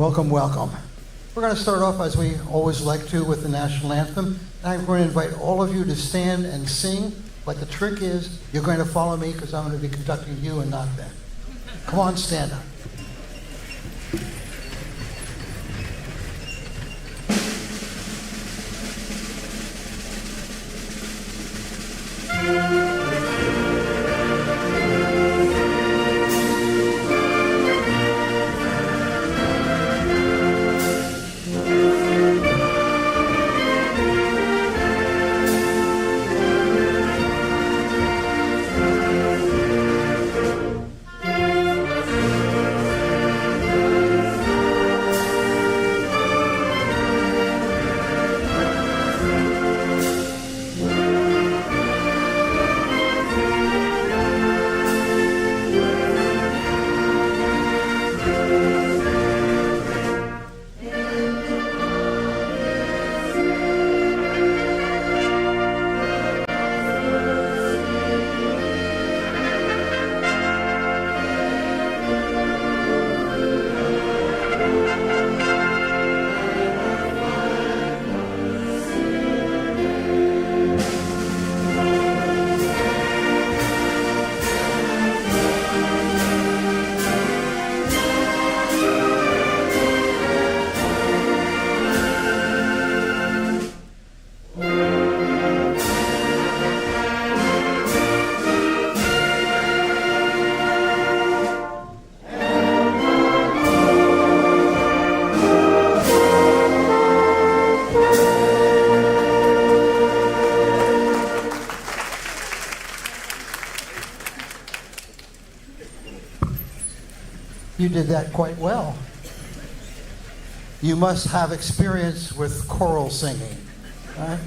Welcome, welcome. We're going to start off, as we always like to, with the national anthem. I'm going to invite all of you to stand and sing, but the trick is you're going to follow me because I'm going to be conducting you and not them. Come on, stand up. You did that quite well. You must have experience with choral singing, right?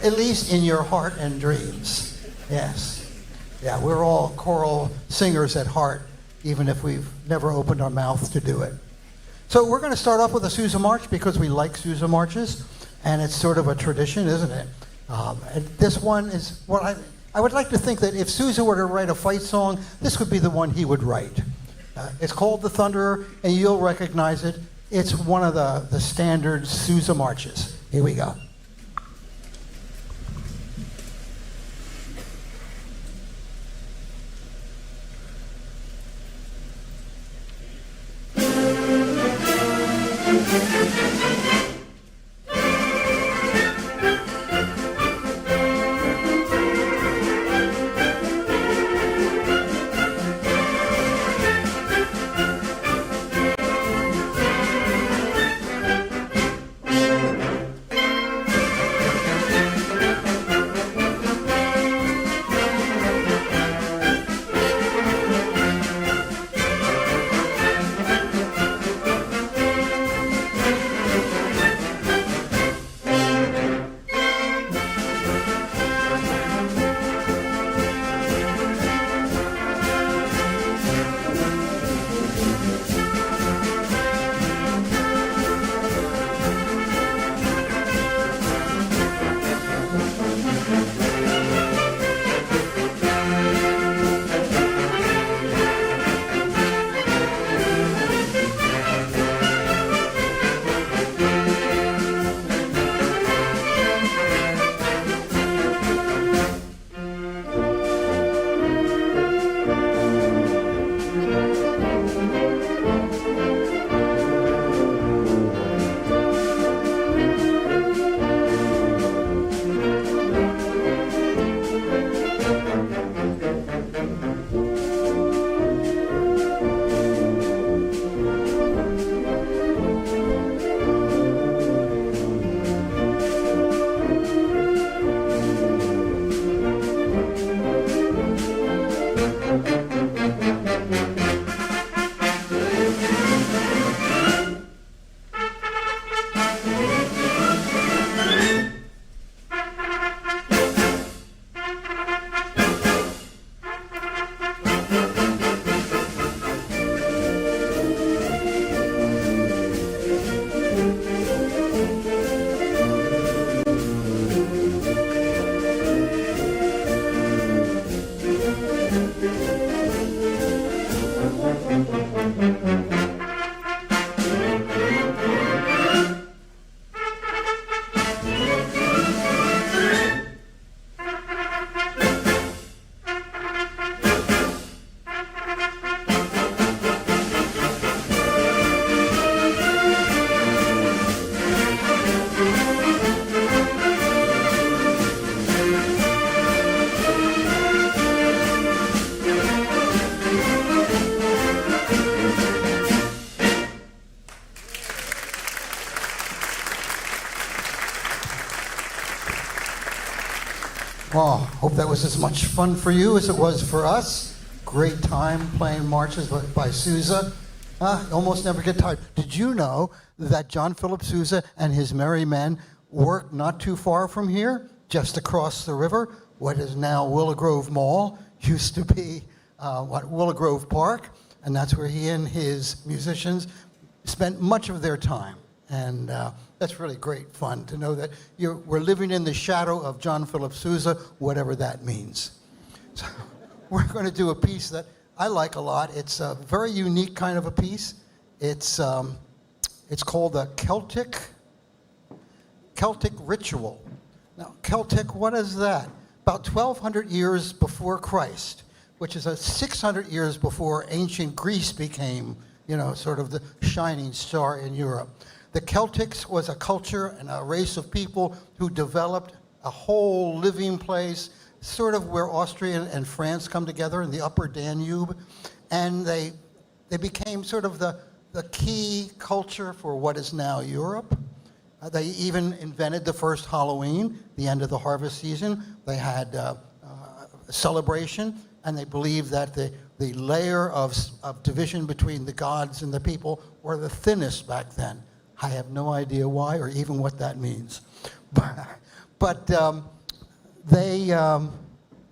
At least in your heart and dreams. Yes. Yeah, we're all choral singers at heart, even if we've never opened our mouth to do it. So we're going to start off with a Sousa March because we like Sousa Marches, and it's sort of a tradition, isn't it? And this one is what I would like to think that if Sousa were to write a fight song, this would be the one he would write. It's called The Thunderer, and you'll recognize it. It's one of the standard Sousa marches. Here we go. Well, hope that was as much fun for you as it was for us. Great time playing marches by Sousa. Almost never get tired. Did you know that John Philip Sousa and his merry men worked not too far from here, just across the river? What is now Willow Grove Mall used to be Willow Grove Park, and that's where he and his musicians spent much of their time. And that's really great fun to know that we're living in the shadow of John Philip Sousa, whatever that means. So we're going to do a piece that I like a lot. It's a very unique kind of a piece. It's called the Celtic Ritual. Now, Celtic, what is that? About 1,200 years before Christ, which is 600 years before ancient Greece became, sort of the shining star in Europe. The Celtics was a culture and a race of people who developed a whole living place, sort of where Austria and France come together in the upper Danube. And they became sort of the key culture for what is now Europe. They even invented the first Halloween, the end of the harvest season. They had a celebration, and they believed that the layer of division between the gods and the people were the thinnest back then. I have no idea why or even what that means. But they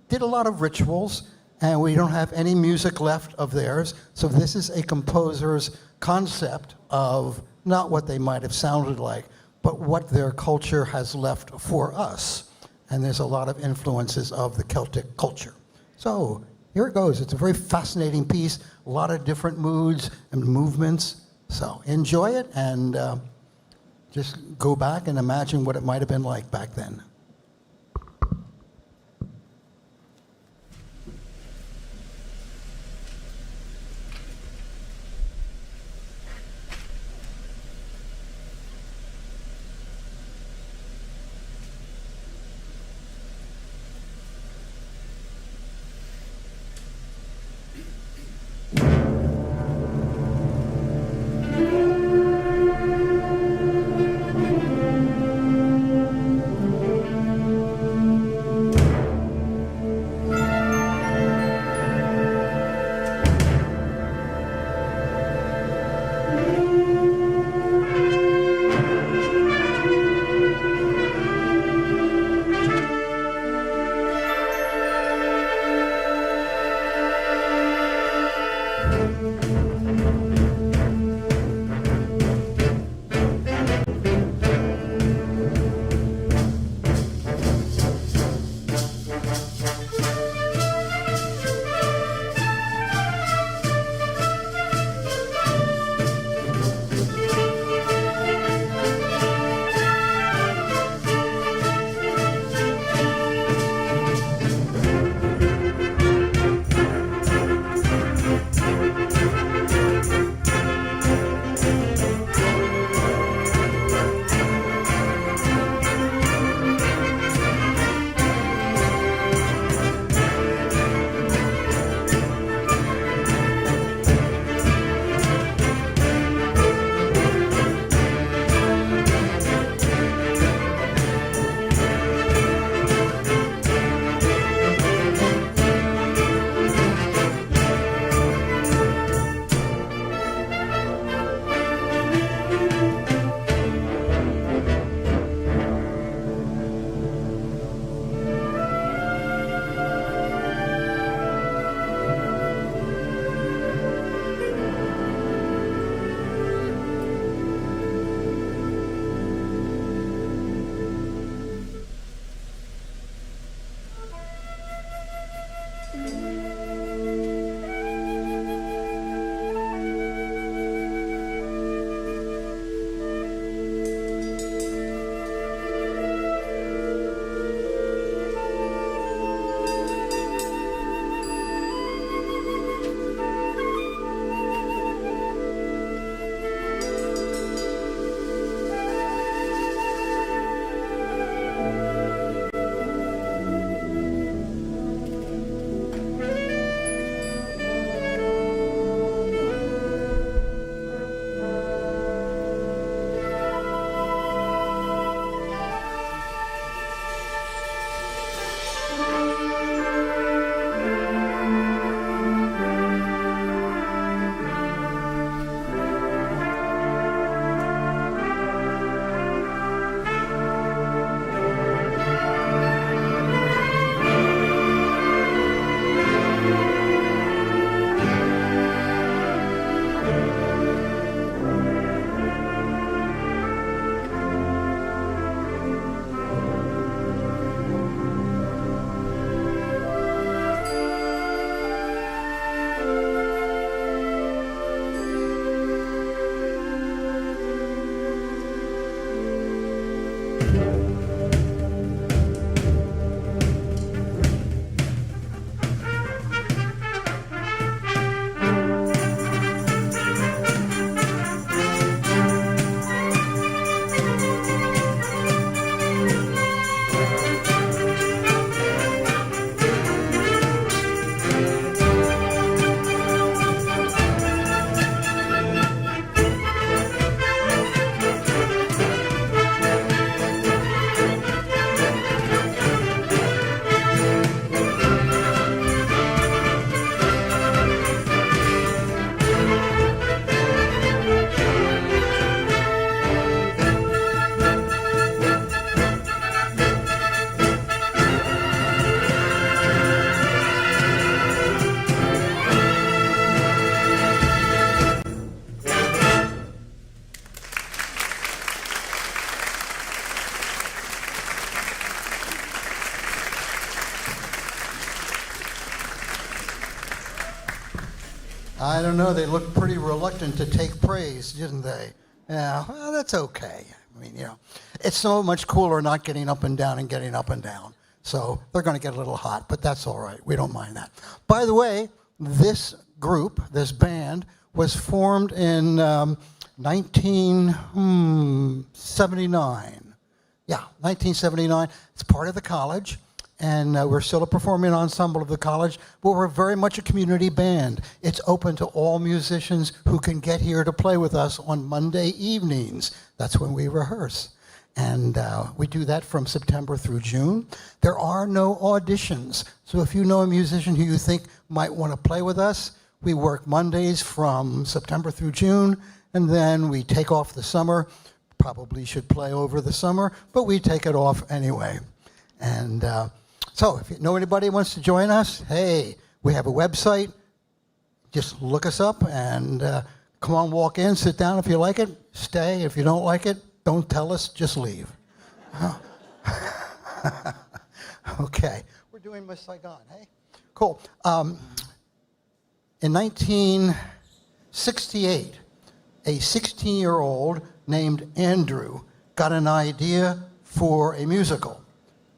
did a lot of rituals, and we don't have any music left of theirs. So this is a composer's concept of not what they might have sounded like, but what their culture has left for us. And there's a lot of influences of the Celtic culture. So here it goes. It's a very fascinating piece, a lot of different moods and movements. So enjoy it and just go back and imagine what it might have been like back then. I don't know. They looked pretty reluctant to take praise, didn't they? Yeah, well, that's okay. I mean, it's so much cooler not getting up and down and getting up and down. So they're going to get a little hot, but that's all right. We don't mind that. By the way, this group, this band, was formed in 1979. Yeah, 1979. It's part of the college. And we're still a performing ensemble of the college, but we're very much a community band. It's open to all musicians who can get here to play with us on Monday evenings. That's when we rehearse. And we do that from September through June. There are no auditions. So if you know a musician who you think might want to play with us, we work Mondays from September through June, and then we take off the summer. Probably should play over the summer, but we take it off anyway. And so if you know anybody who wants to join us, hey, we have a website. Just look us up and come on, walk in, sit down if you like it, stay. If you don't like it, don't tell us, just leave. Okay, we're doing Miss Saigon, hey? Cool. In 1968, a 16-year-old named Andrew got an idea for a musical.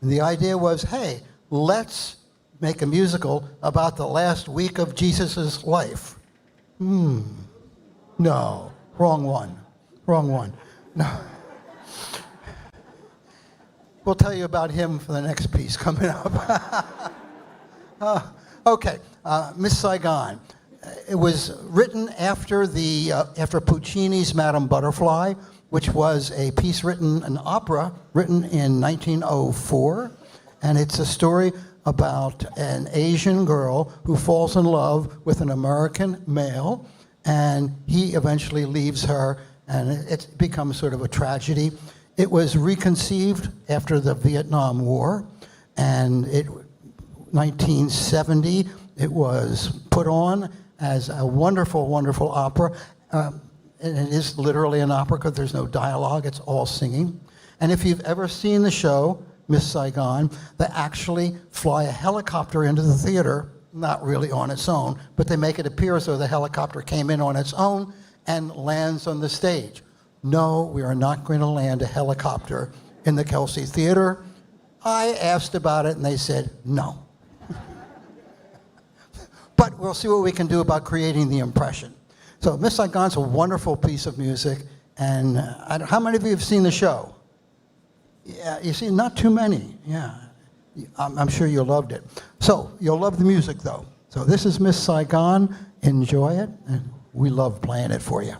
And the idea was, hey, let's make a musical about the last week of Jesus' life. No, wrong one. No. We'll tell you about him for the next piece coming up. Okay, Miss Saigon. It was written after Puccini's Madame Butterfly, which was a piece an opera written in 1904. And it's a story about an Asian girl who falls in love with an American male, and he eventually leaves her, and it becomes sort of a tragedy. It was reconceived after the Vietnam War, and 1970, it was put on as a wonderful, wonderful opera. And it is literally an opera because there's no dialogue, it's all singing. And if you've ever seen the show, Miss Saigon, they actually fly a helicopter into the theater, not really on its own, but they make it appear as though the helicopter came in on its own and lands on the stage. No, we are not going to land a helicopter in the Kelsey Theater. I asked about it and they said no. But we'll see what we can do about creating the impression. So Miss Saigon's a wonderful piece of music, and how many of you have seen the show? Yeah, you see, not too many, yeah. I'm sure you loved it. So you'll love the music, though. So this is Miss Saigon. Enjoy it, and we love playing it for you.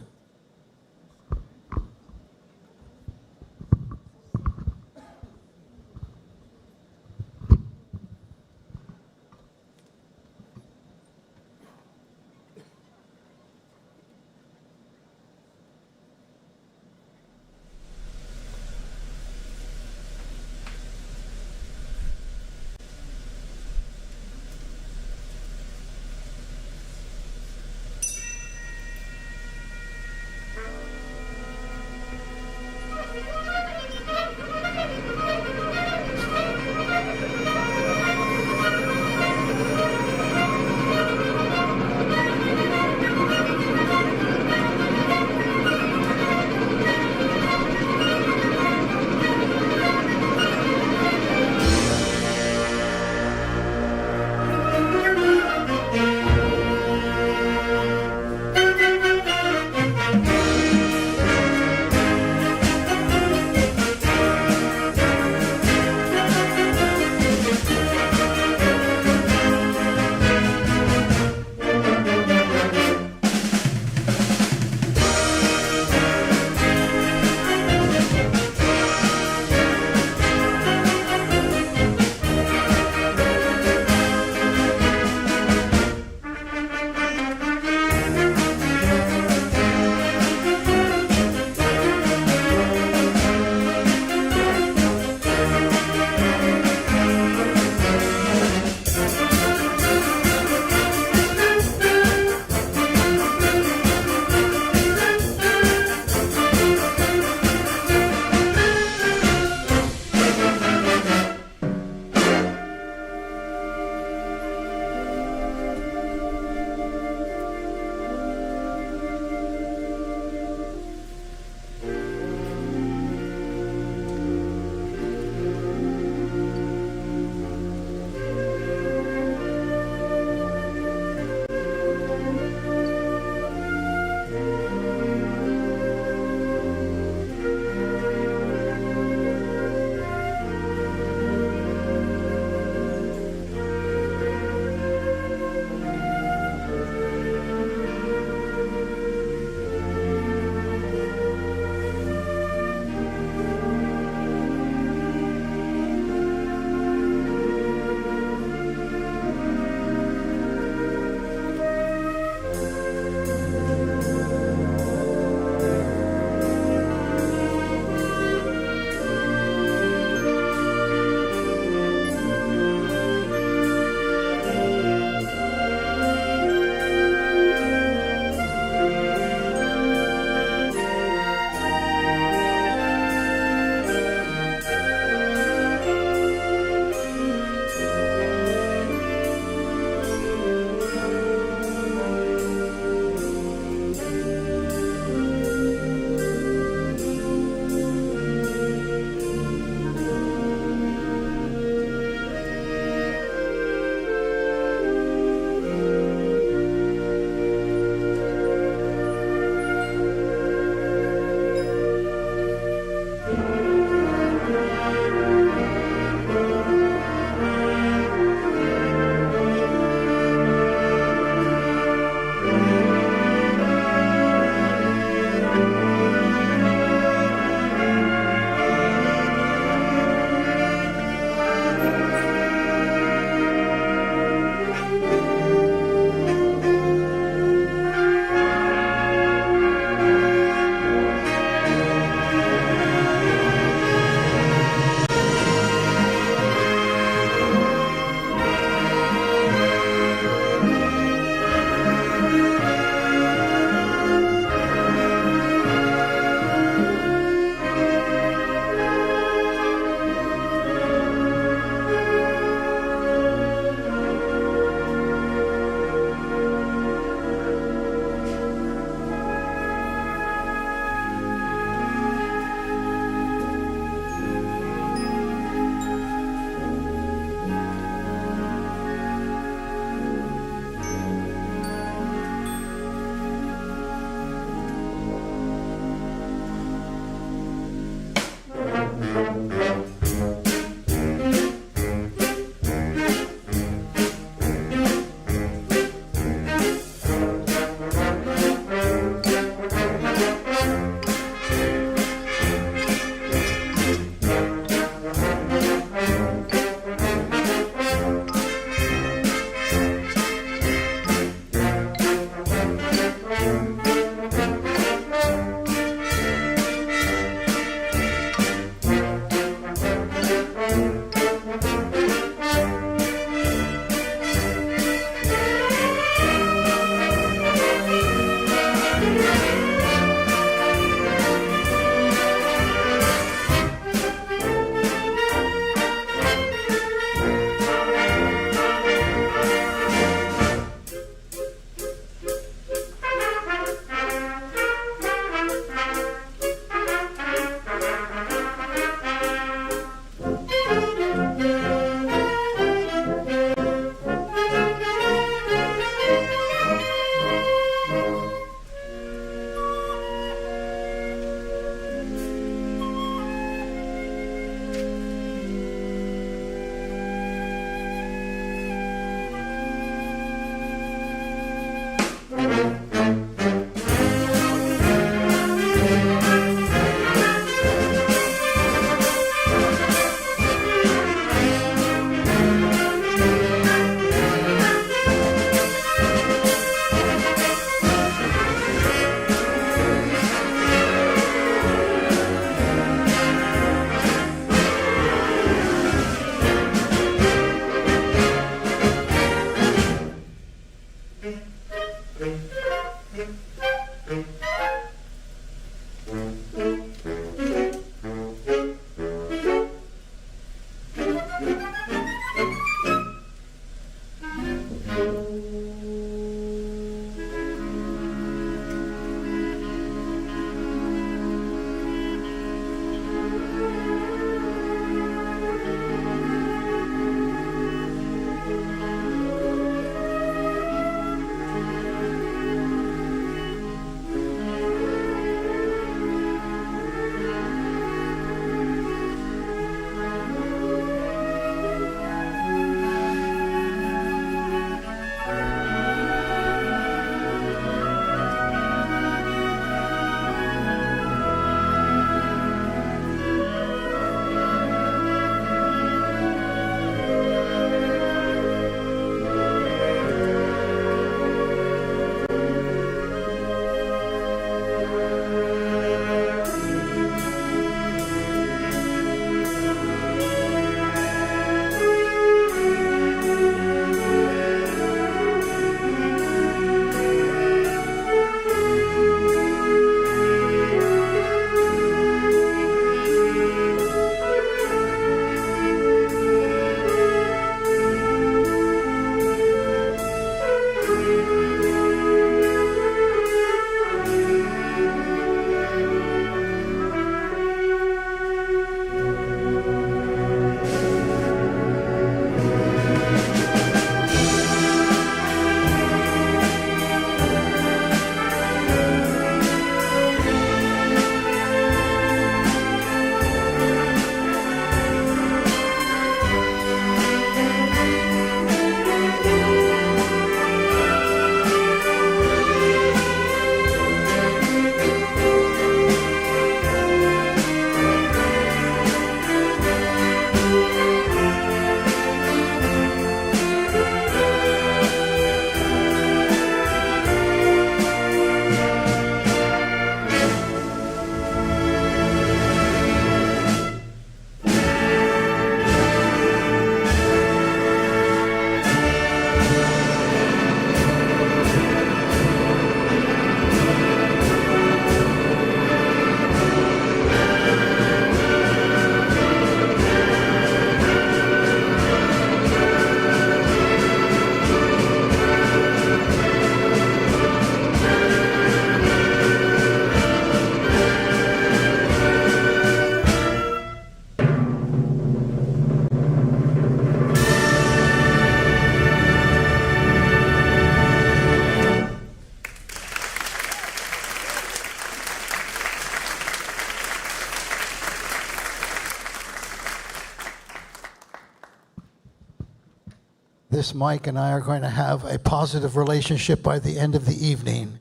this Mike and I are going to have a positive relationship by the end of the evening.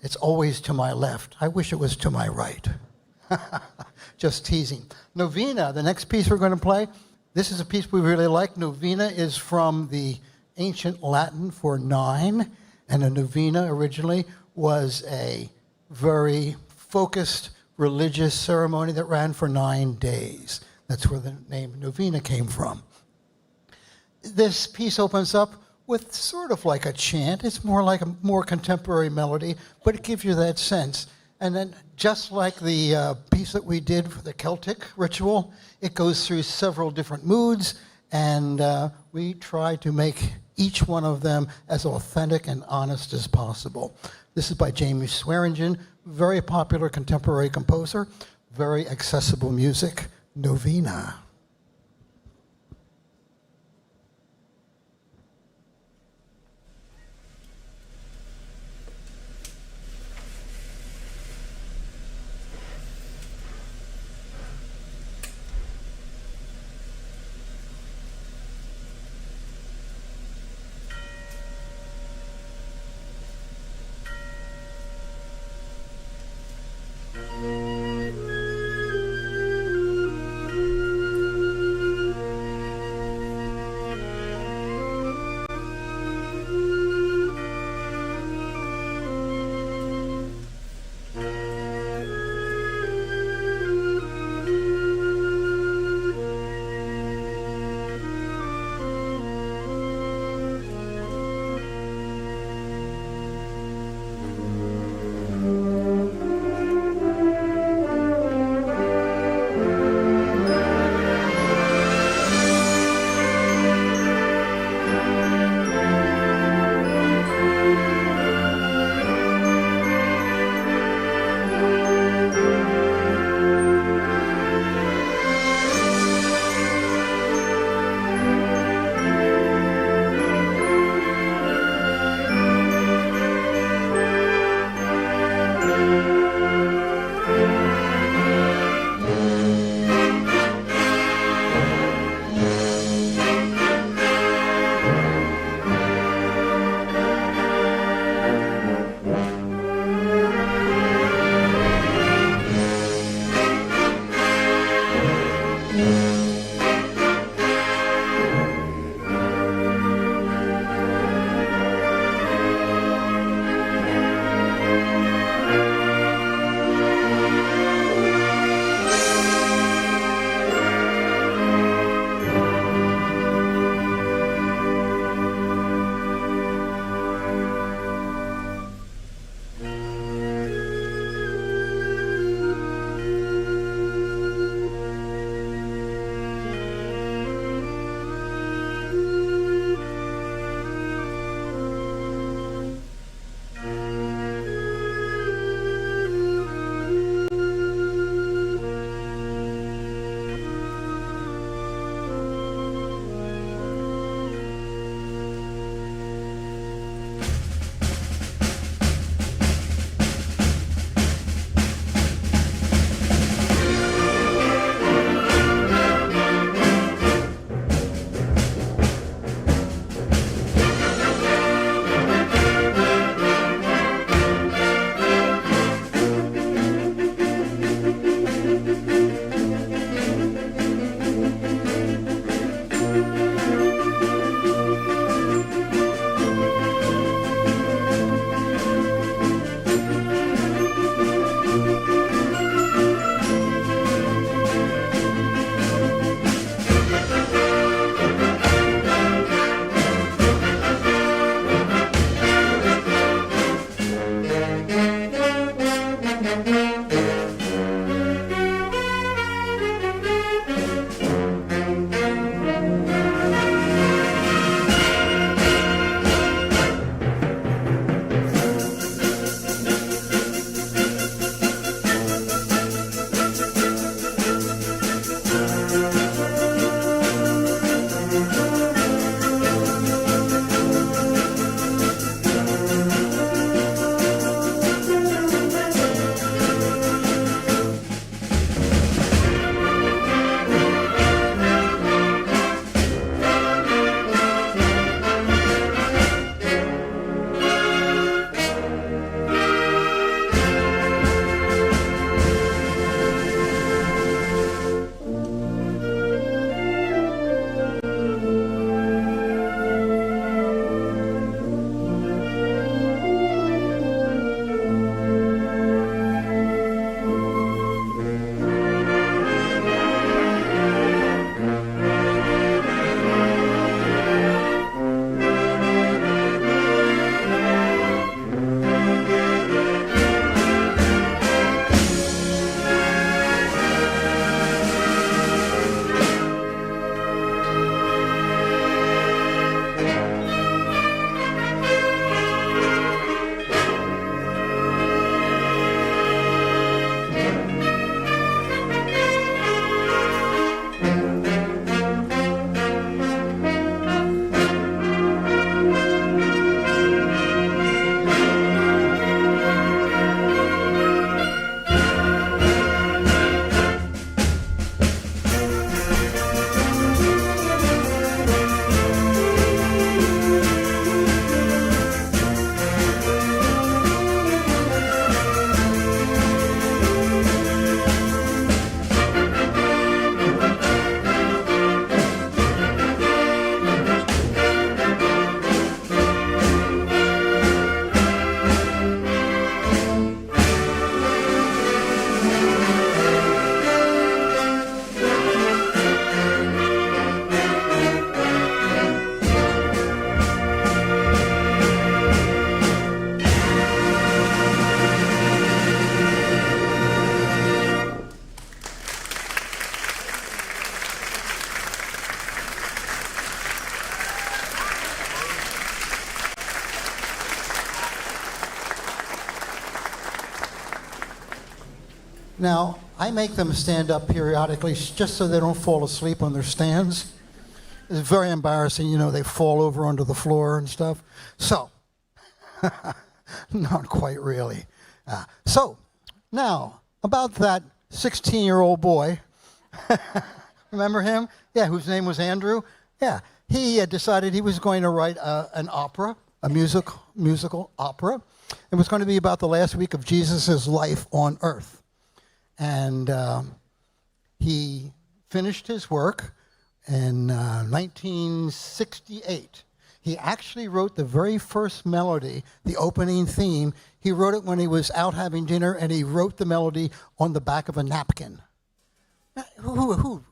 It's always to my left. I wish it was to my right. Just teasing. Novena, the next piece we're going to play, this is a piece we really like. Novena is from the ancient Latin for 9, and a novena originally was a very focused religious ceremony that ran for 9 days. That's where the name novena came from. This piece opens up with sort of like a chant. It's more like a more contemporary melody, but it gives you that sense. And then just like the piece that we did for the Celtic ritual, it goes through several different moods, and we try to make each one of them as authentic and honest as possible. This is by Jamie Swearingen, very popular contemporary composer, very accessible music, Novena. Now, I make them stand up periodically just so they don't fall asleep on their stands. It's very embarrassing, you know, they fall over onto the floor and stuff. So, not quite really. So, now, about that 16-year-old boy, remember him? Yeah, whose name was Andrew? Yeah, he had decided he was going to write an opera, a musical opera. It was going to be about the last week of Jesus' life on earth. And he finished his work in 1968. He actually wrote the very first melody, the opening theme. He wrote it when he was out having dinner, and he wrote the melody on the back of a napkin. Who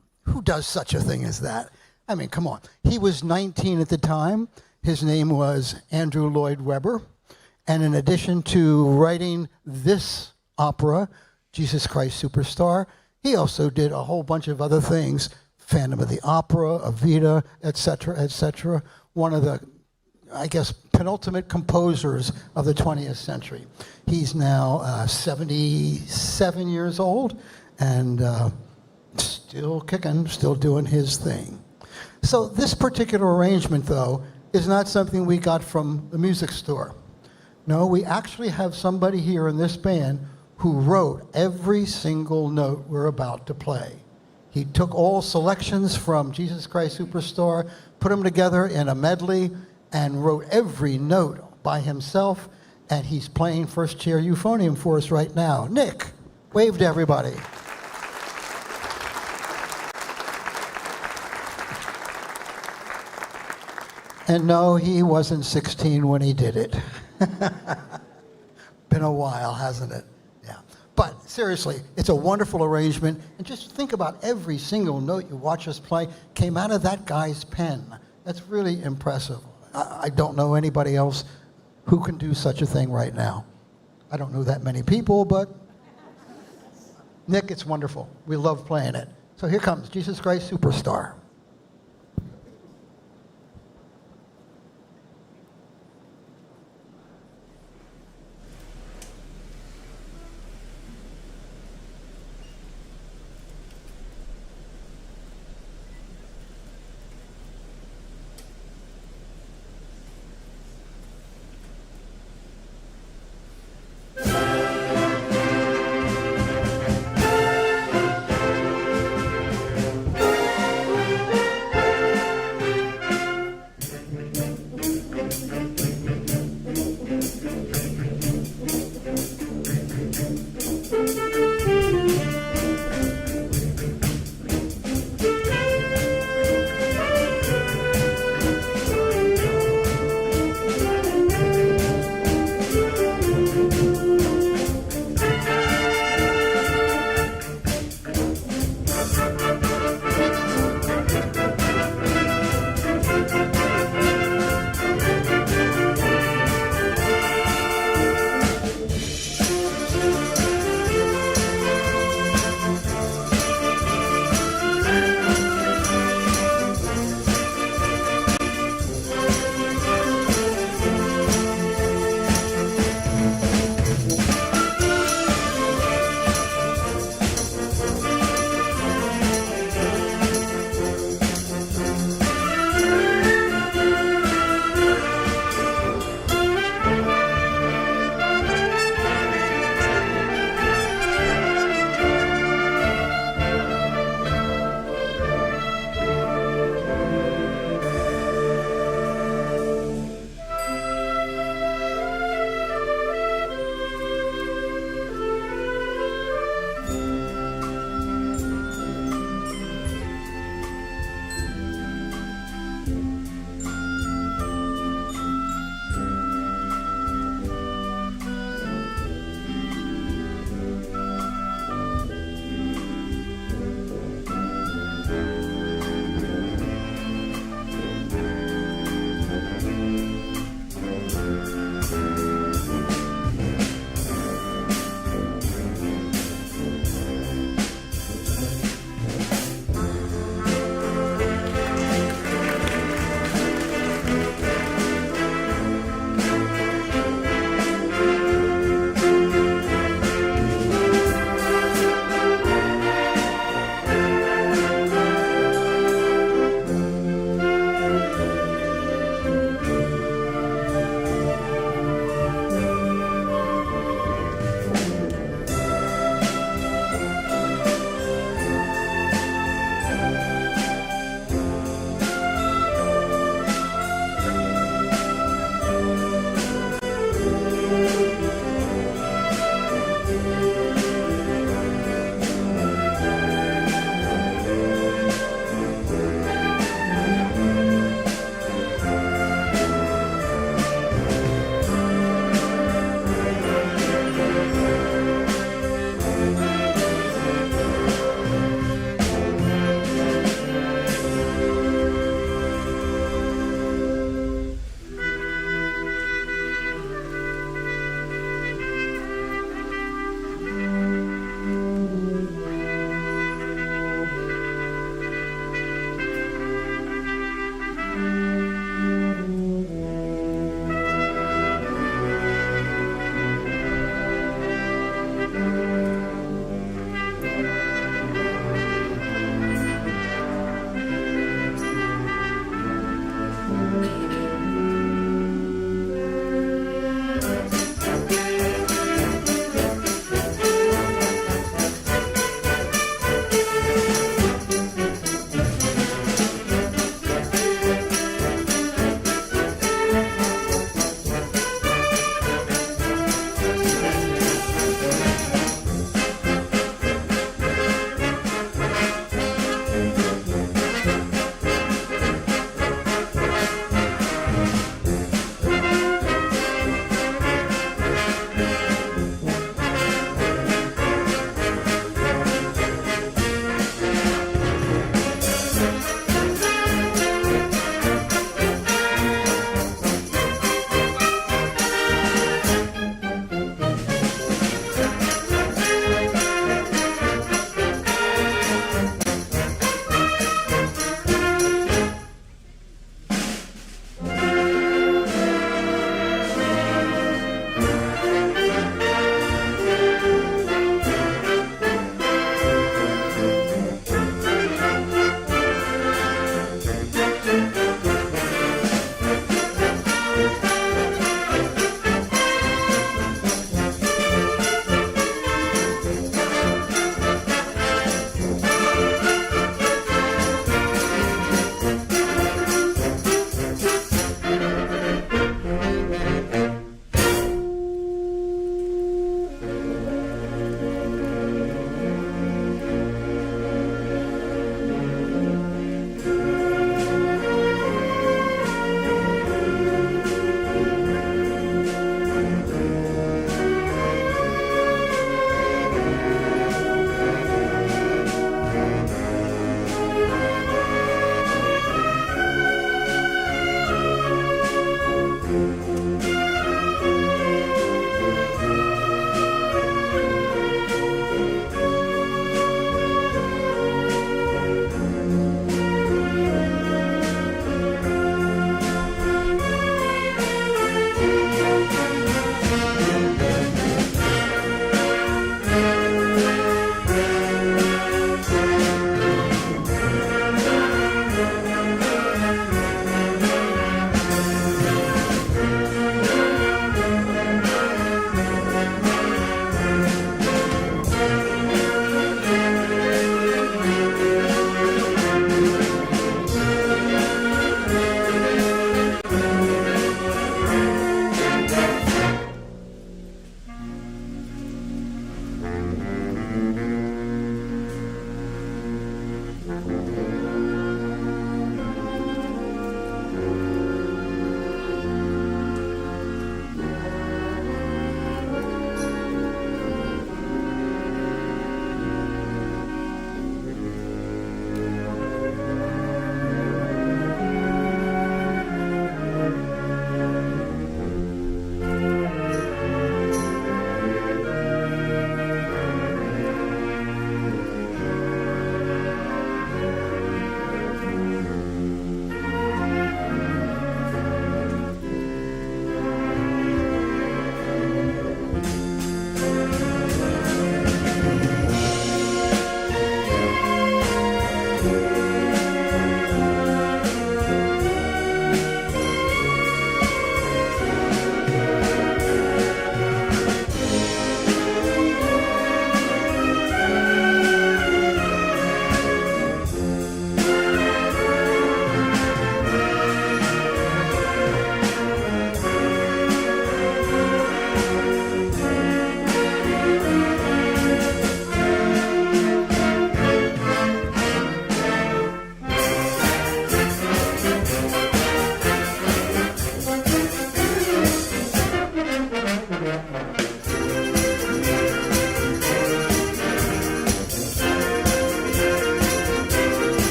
does such a thing as that? I mean, come on. He was 19 at the time. His name was Andrew Lloyd Webber. And in addition to writing this opera, Jesus Christ Superstar, he also did a whole bunch of other things. Phantom of the Opera, Evita, etc., etc. One of the, I guess, penultimate composers of the 20th century. He's now 77 years old and still kicking, still doing his thing. So this particular arrangement, though, is not something we got from the music store. No, we actually have somebody here in this band who wrote every single note we're about to play. He took all selections from Jesus Christ Superstar, put them together in a medley, and wrote every note by himself, and he's playing first chair euphonium for us right now. Nick, wave to everybody. And no, he wasn't 16 when he did it. Been a while, hasn't it? Yeah. But seriously, it's a wonderful arrangement. And just think about every single note you watch us play came out of that guy's pen. That's really impressive. I don't know anybody else who can do such a thing right now. I don't know that many people, but Nick, it's wonderful. We love playing it. So here comes Jesus Christ Superstar.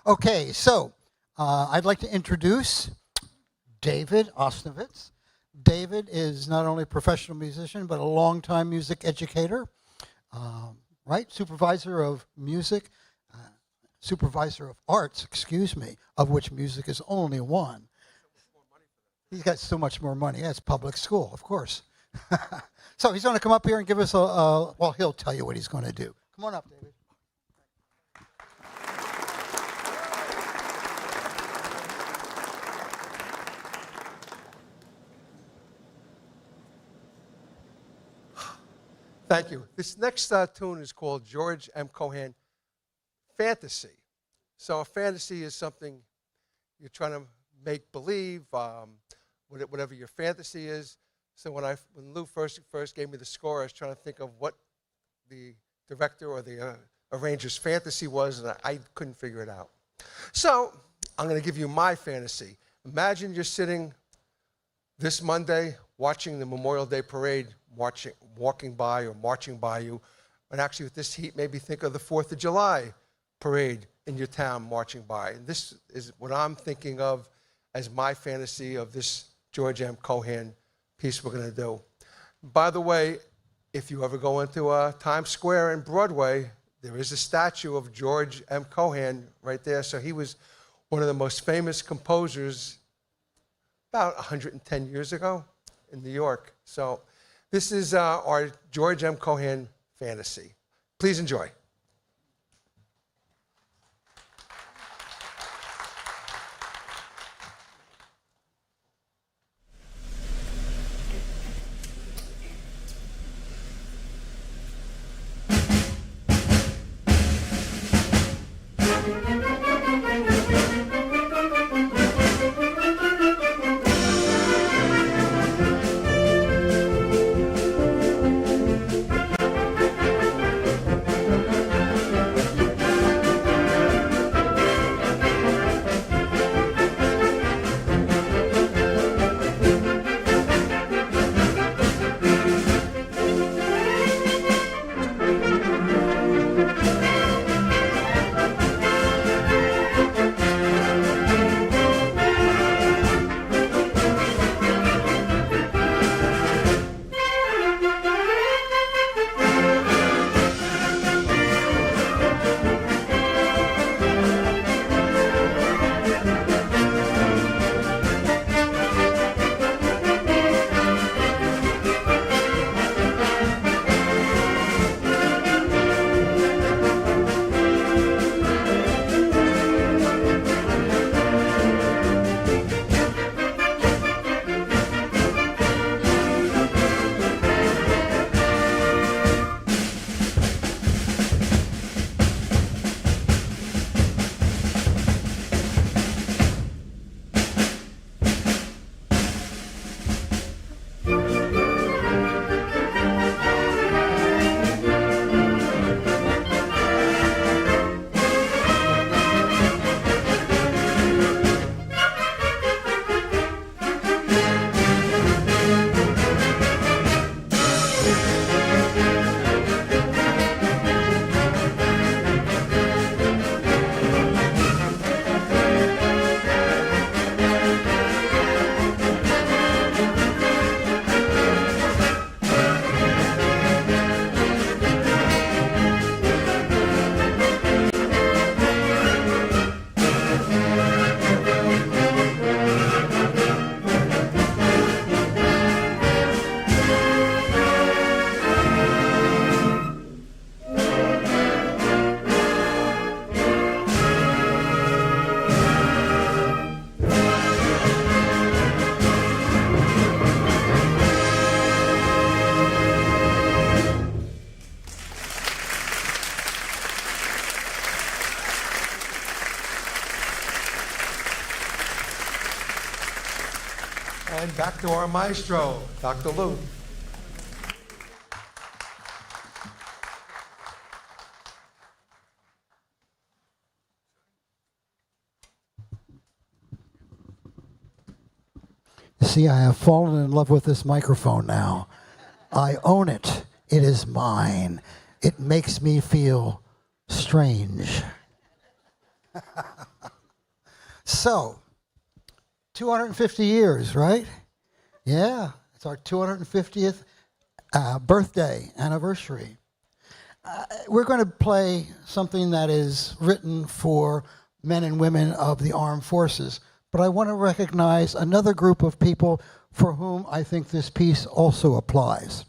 Okay, so I'd like to introduce David Osnovitz. David is not only a professional musician, but a longtime music educator, right? Supervisor of music, supervisor of arts, excuse me, of which music is only one. He's got so much more money. That's public school, of course. So he's going to come up here and give us well, he'll tell you what he's going to do. Come on up, David. Thank you. This next tune is called George M. Cohan Fantasy. So a fantasy is something you're trying to make believe, whatever your fantasy is. So when Lou first gave me the score, I was trying to think of what the director or the arranger's fantasy was, and I couldn't figure it out. So I'm going to give you my fantasy. Imagine you're sitting this Monday watching the Memorial Day parade, walking by or marching by you, and actually with this heat, maybe think of the 4th of July parade in your town marching by. And this is what I'm thinking of as my fantasy of this George M. Cohan piece we're going to do. By the way, if you ever go into Times Square and Broadway, there is a statue of George M. Cohan right there. So he was one of the most famous composers about 110 years ago in New York. So this is our George M. Cohan fantasy. Please enjoy. And back to our maestro, Dr. Lou. See, I have fallen in love with this microphone now. I own it. It is mine. It makes me feel strange. So, 250 years, right? Yeah, it's our 250th birthday anniversary. We're going to play something that is written for men and women of the armed forces, but I want to recognize another group of people for whom I think this piece also applies.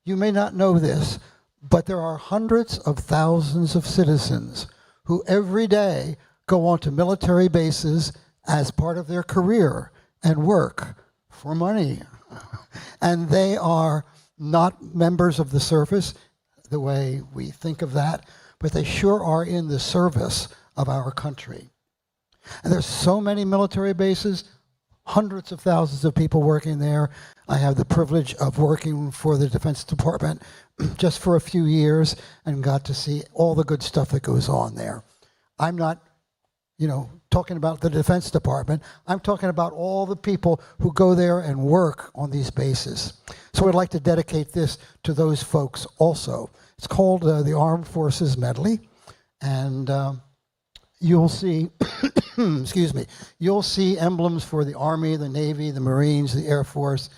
You may not know this, but there are hundreds of thousands of citizens who every day go onto military bases as part of their career and work for money. And they are not members of the service the way we think of that, but they sure are in the service of our country. And there's so many military bases, hundreds of thousands of people working there. I have the privilege of working for the Defense Department just for a few years and got to see all the good stuff that goes on there. I'm not, talking about the Defense Department. I'm talking about all the people who go there and work on these bases. So I'd like to dedicate this to those folks also. It's called the Armed Forces Medley, and you'll see, excuse me, you'll see emblems for the Army, the Navy, the Marines, the Air Force.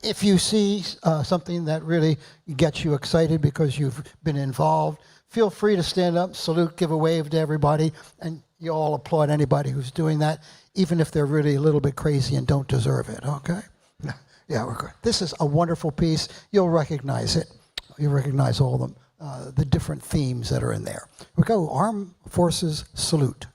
If you see something that really gets you excited because you've been involved, feel free to stand up, salute, give a wave to everybody, and you all applaud anybody who's doing that, even if they're really a little bit crazy and don't deserve it, okay? Yeah, we're good. This is a wonderful piece. You'll recognize it. You'll recognize all of them, the different themes that are in there. We go, Armed Forces Salute.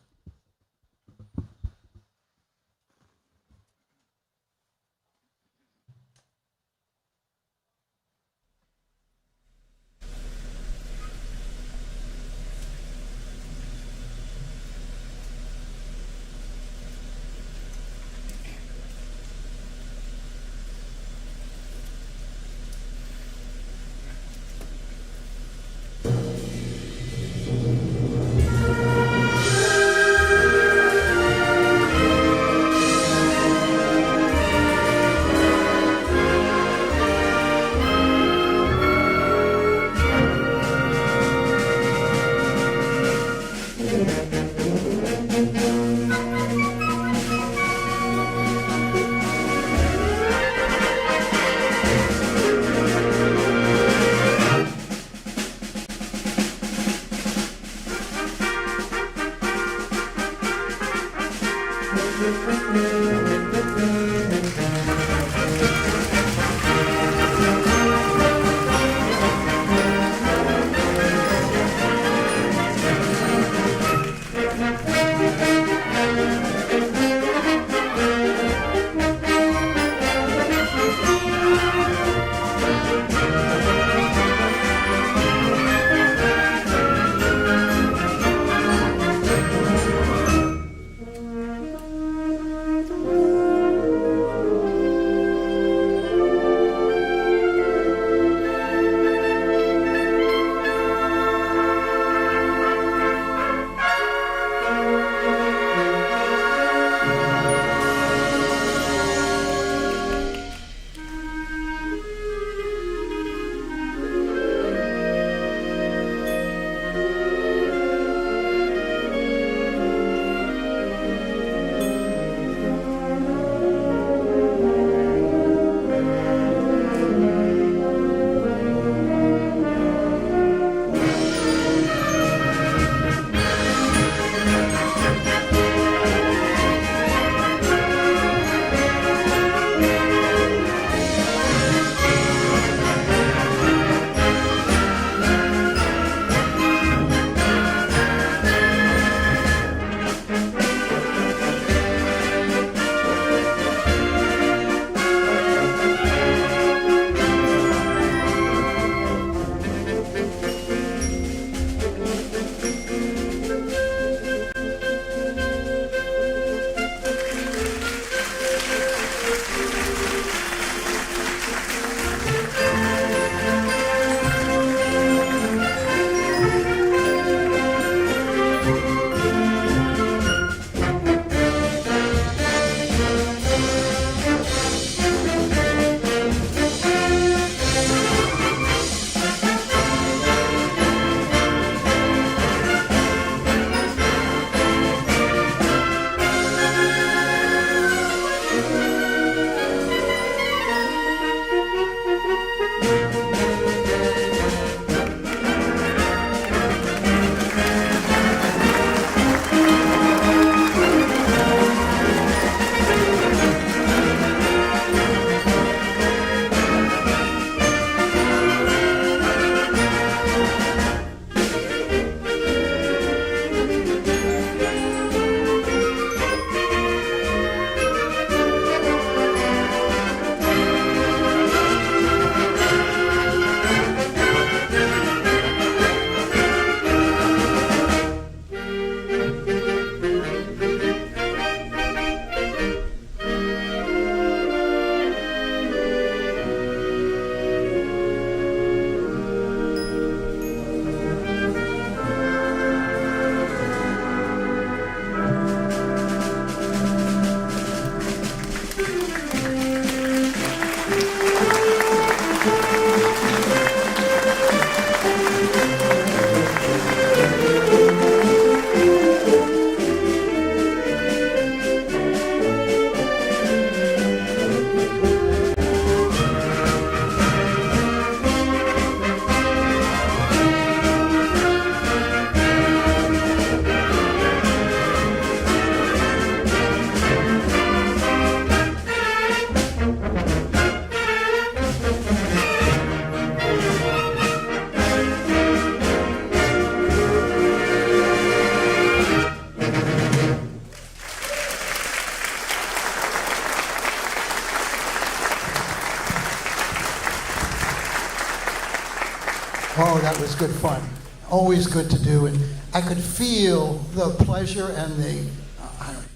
Oh, that was good fun. Always good to do. And I could feel the pleasure and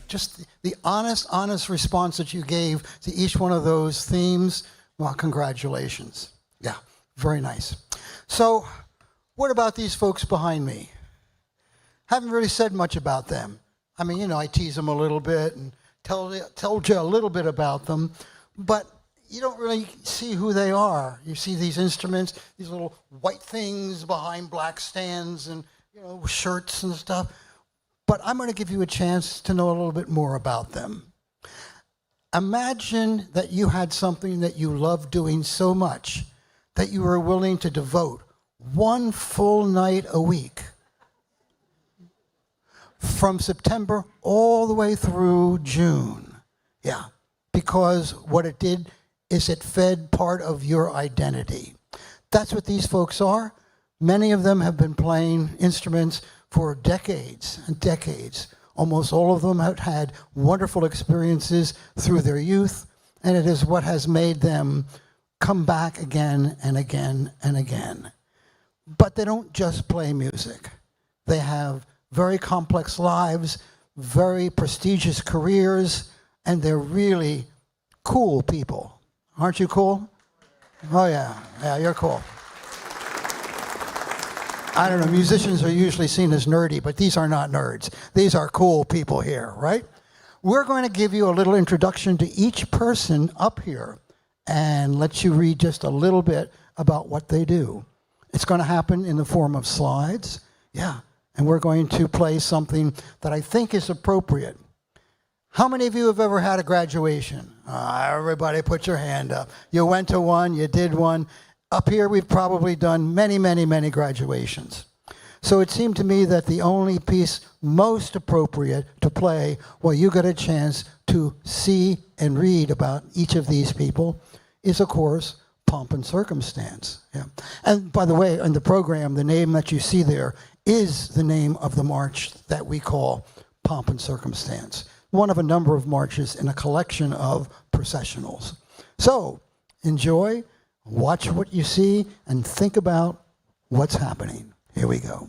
just the honest response that you gave to each one of those themes. Well, congratulations. Yeah, very nice. So, what about these folks behind me? Haven't really said much about them. I mean, I tease them a little bit and told you a little bit about them, but you don't really see who they are. You see these instruments, these little white things behind black stands and, shirts and stuff. But I'm going to give you a chance to know a little bit more about them. Imagine that you had something that you loved doing so much that you were willing to devote one full night a week from September all the way through June. Yeah, because what it did is it fed part of your identity. That's what these folks are. Many of them have been playing instruments for decades and decades. Almost all of them have had wonderful experiences through their youth, and it is what has made them come back again and again and again. But they don't just play music. They have very complex lives, very prestigious careers, and they're really cool people. Aren't you cool? Oh yeah, you're cool. I don't know, musicians are usually seen as nerdy, but these are not nerds. These are cool people here, right? We're going to give you a little introduction to each person up here and let you read just a little bit about what they do. It's going to happen in the form of slides. Yeah. And we're going to play something that I think is appropriate. How many of you have ever had a graduation? Everybody put your hand up. You went to one, you did one. Up here, we've probably done many, many, many graduations. So it seemed to me that the only piece most appropriate to play while you get a chance to see and read about each of these people is, of course, Pomp and Circumstance. Yeah. And by the way, in the program, the name that you see there is the name of the march that we call Pomp and Circumstance, one of a number of marches in a collection of processionals. So enjoy, watch what you see, and think about what's happening. Here we go.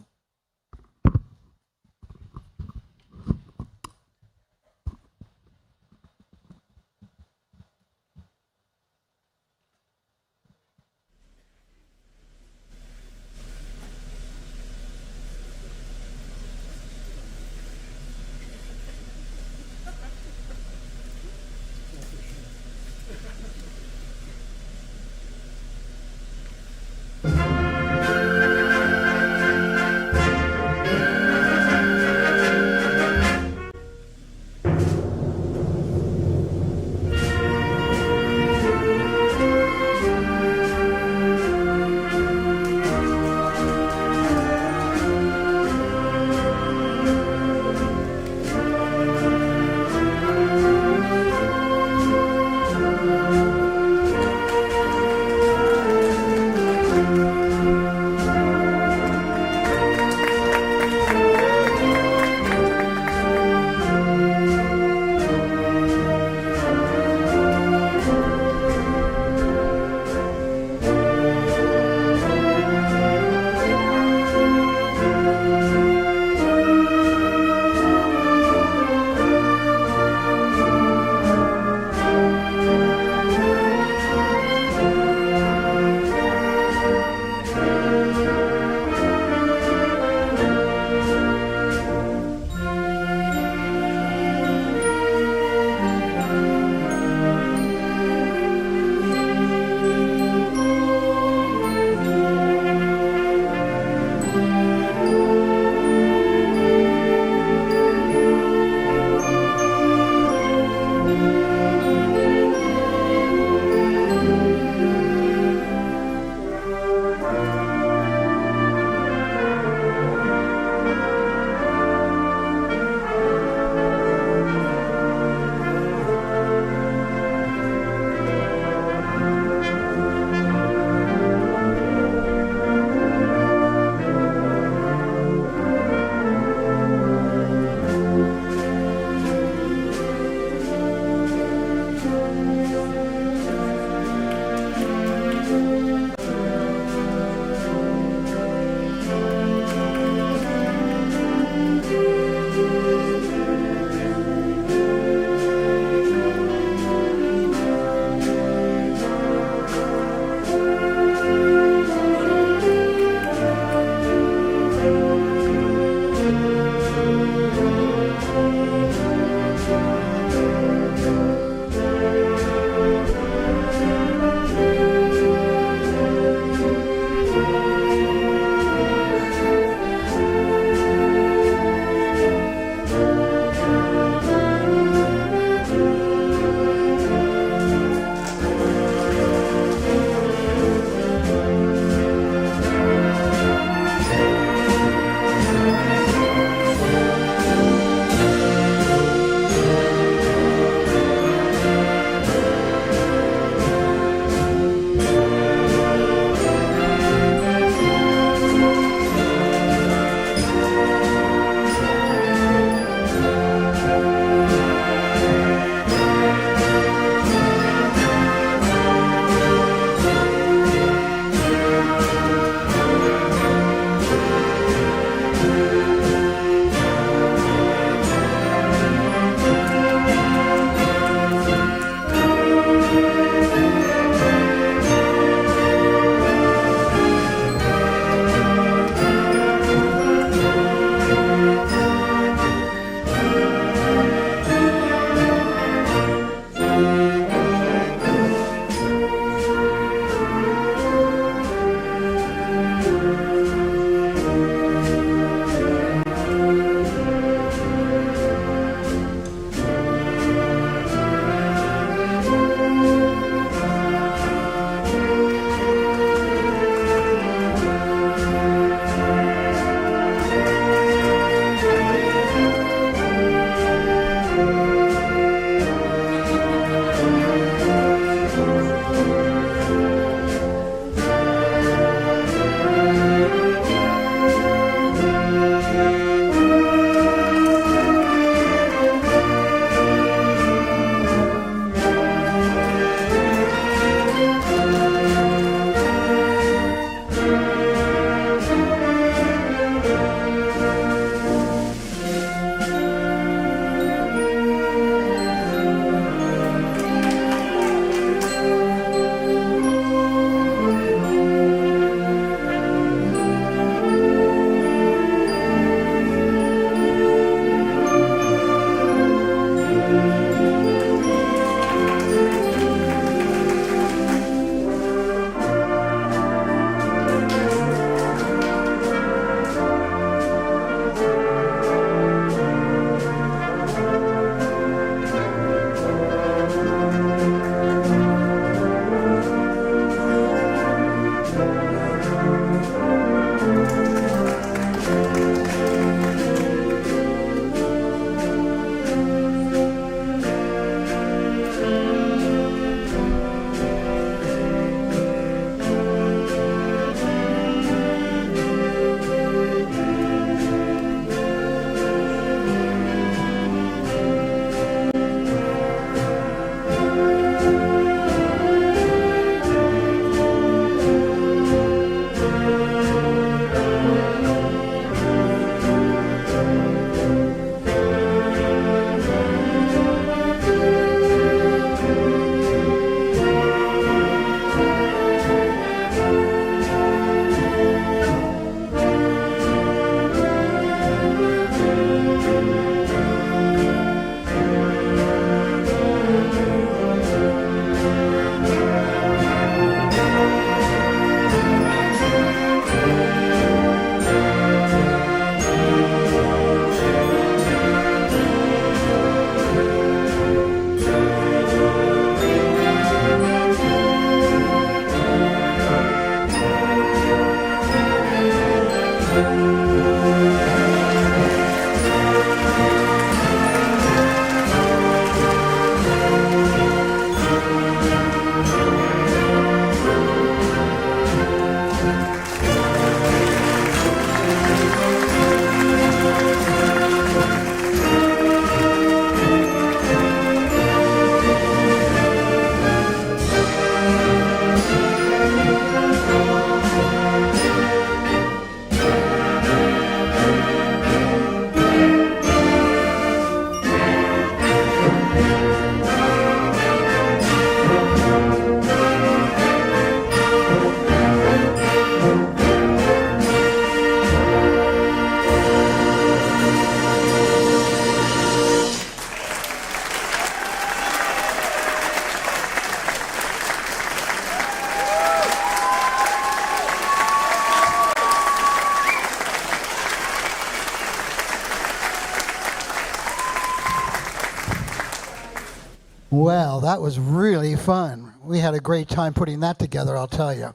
Well, that was really fun. We had a great time putting that together, I'll tell you.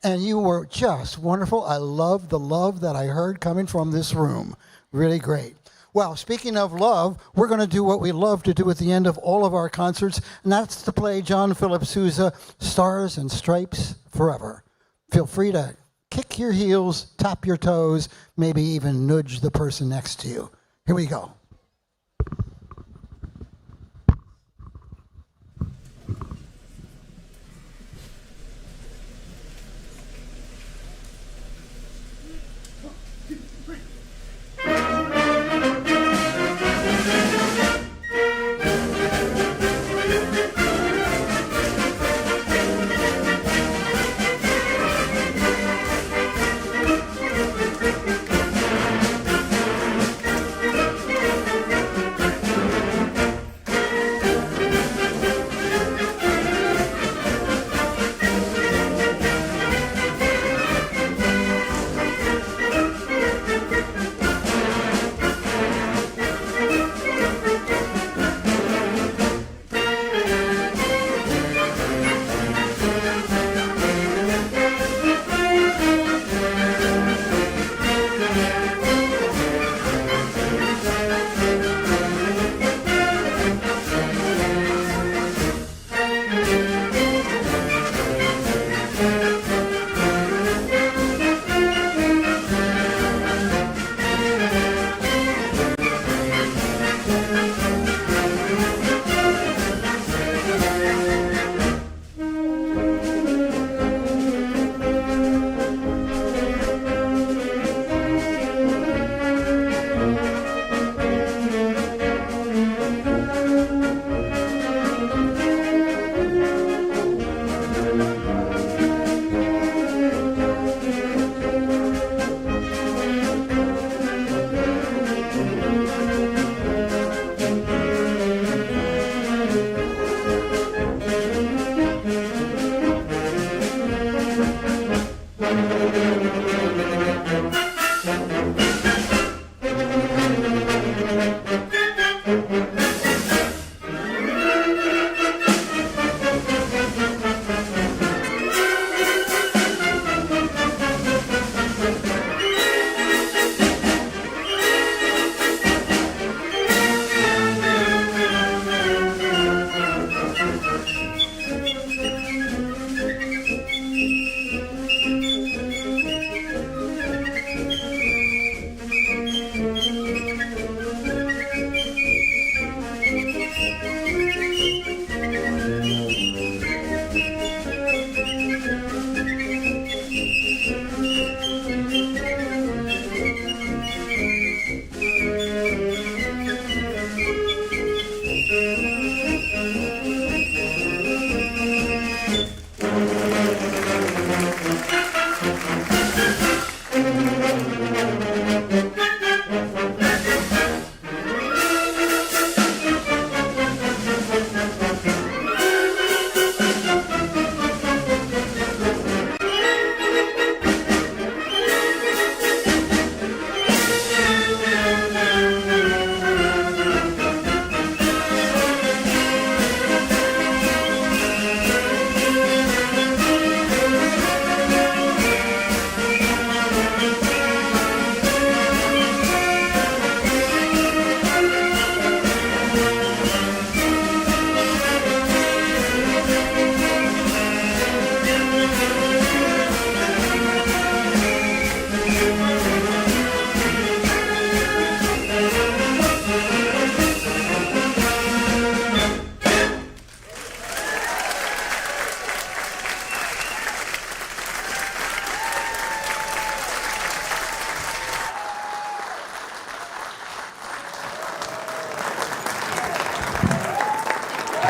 And you were just wonderful. I love the love that I heard coming from this room. Really great. Well, speaking of love, we're going to do what we love to do at the end of all of our concerts, and that's to play John Philip Sousa, Stars and Stripes Forever. Feel free to kick your heels, tap your toes, maybe even nudge the person next to you. Here we go.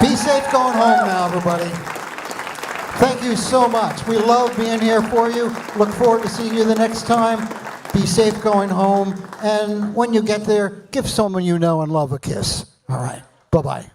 Be safe going home now, everybody. Thank you so much. We love being here for you. Look forward to seeing you the next time. Be safe going home. And when you get there, give someone you know and love a kiss. All right. Bye-bye.